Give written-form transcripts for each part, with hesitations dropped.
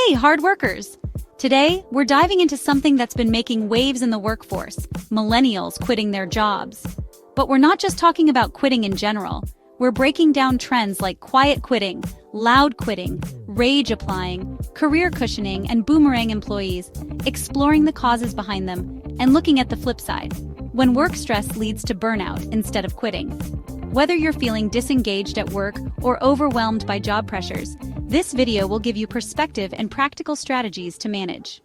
Hey, hard workers! Today, we're diving into something that's been making waves in the workforce: millennials quitting their jobs. But we're not just talking about quitting in general. We're breaking down trends like quiet quitting, loud quitting, rage applying, career cushioning, and boomerang employees, exploring the causes behind them, and looking at the flip side, when work stress leads to burnout instead of quitting. Whether you're feeling disengaged at work or overwhelmed by job pressures, this video will give you perspective and practical strategies to manage.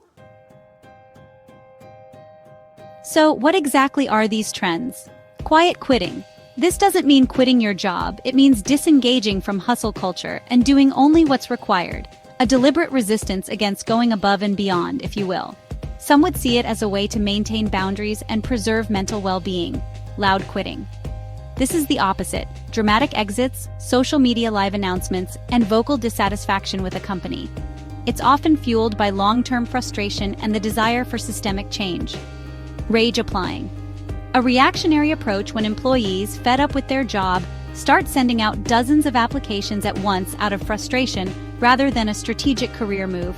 So, what exactly are these trends? Quiet quitting. This doesn't mean quitting your job, it means disengaging from hustle culture and doing only what's required. A deliberate resistance against going above and beyond, if you will. Some would see it as a way to maintain boundaries and preserve mental well-being. Loud quitting. This is the opposite: dramatic exits, social media live announcements, and vocal dissatisfaction with a company. It's often fueled by long-term frustration and the desire for systemic change. Rage applying. A reactionary approach when employees, fed up with their job, start sending out dozens of applications at once out of frustration rather than a strategic career move.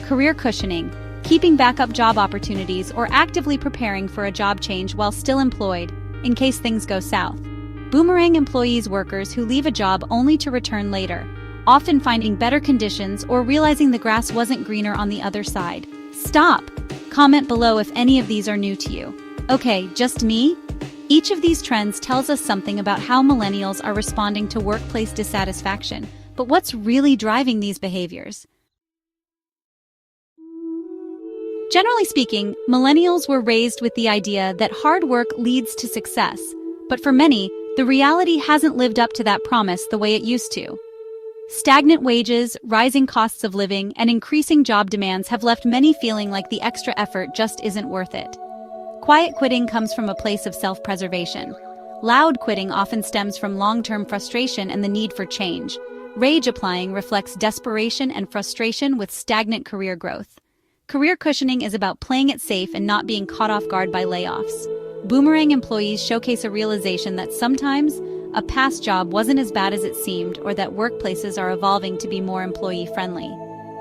Career cushioning. Keeping backup job opportunities or actively preparing for a job change while still employed, in case things go south. Boomerang employees, workers who leave a job only to return later, often finding better conditions or realizing the grass wasn't greener on the other side. Stop! Comment below if any of these are new to you. Okay, just me? Each of these trends tells us something about how millennials are responding to workplace dissatisfaction, but what's really driving these behaviors? Generally speaking, millennials were raised with the idea that hard work leads to success, but for many, the reality hasn't lived up to that promise the way it used to. Stagnant wages, rising costs of living, and increasing job demands have left many feeling like the extra effort just isn't worth it. Quiet quitting comes from a place of self-preservation. Loud quitting often stems from long-term frustration and the need for change. Rage applying reflects desperation and frustration with stagnant career growth. Career cushioning is about playing it safe and not being caught off guard by layoffs. Boomerang employees showcase a realization that sometimes a past job wasn't as bad as it seemed, or that workplaces are evolving to be more employee-friendly.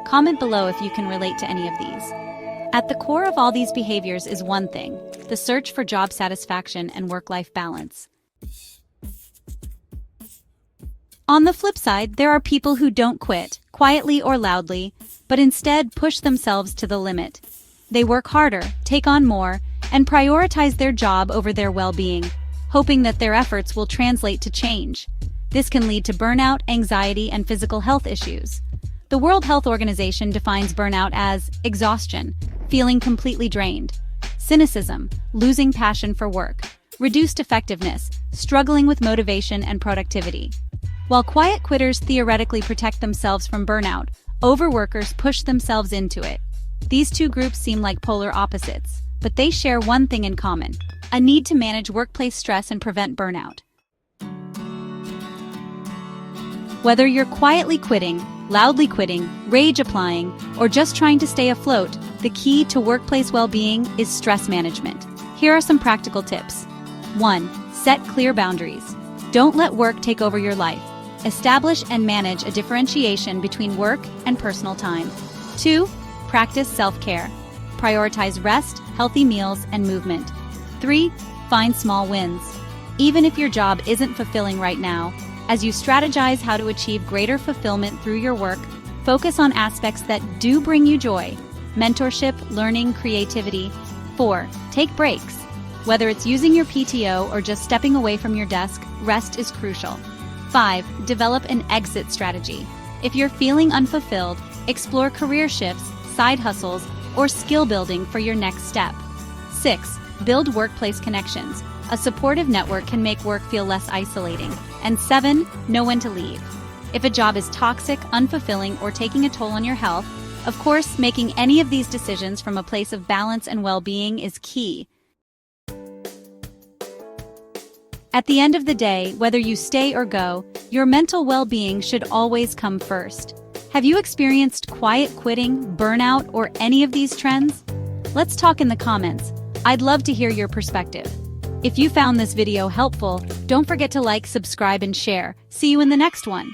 Comment below if you can relate to any of these. At the core of all these behaviors is one thing: the search for job satisfaction and work-life balance. On the flip side, there are people who don't quit, quietly or loudly, but instead push themselves to the limit. They work harder, take on more, and prioritize their job over their well-being, hoping that their efforts will translate to change. This can lead to burnout, anxiety, and physical health issues. The World Health Organization defines burnout as exhaustion, feeling completely drained; cynicism, losing passion for work; reduced effectiveness, struggling with motivation and productivity. While quiet quitters theoretically protect themselves from burnout, overworkers push themselves into it. These two groups seem like polar opposites, but they share one thing in common: a need to manage workplace stress and prevent burnout. Whether you're quietly quitting, loudly quitting, rage applying, or just trying to stay afloat, the key to workplace well-being is stress management. Here are some practical tips. 1. Set clear boundaries. Don't let work take over your life. Establish and manage a differentiation between work and personal time. 2. Practice self-care. Prioritize rest, healthy meals, and movement. 3. Find small wins. Even if your job isn't fulfilling right now, as you strategize how to achieve greater fulfillment through your work, focus on aspects that do bring you joy: mentorship, learning, creativity. 4. Take breaks. Whether it's using your PTO or just stepping away from your desk, rest is crucial. 5. Develop an exit strategy. If you're feeling unfulfilled, explore career shifts, side hustles, or skill building for your next step. 6. Build workplace connections. A supportive network can make work feel less isolating. And 7. Know when to leave. If a job is toxic, unfulfilling, or taking a toll on your health, of course, making any of these decisions from a place of balance and well-being is key. At the end of the day, whether you stay or go, your mental well-being should always come first. Have you experienced quiet quitting, burnout, or any of these trends? Let's talk in the comments. I'd love to hear your perspective. If you found this video helpful, don't forget to like, subscribe, and share. See you in the next one.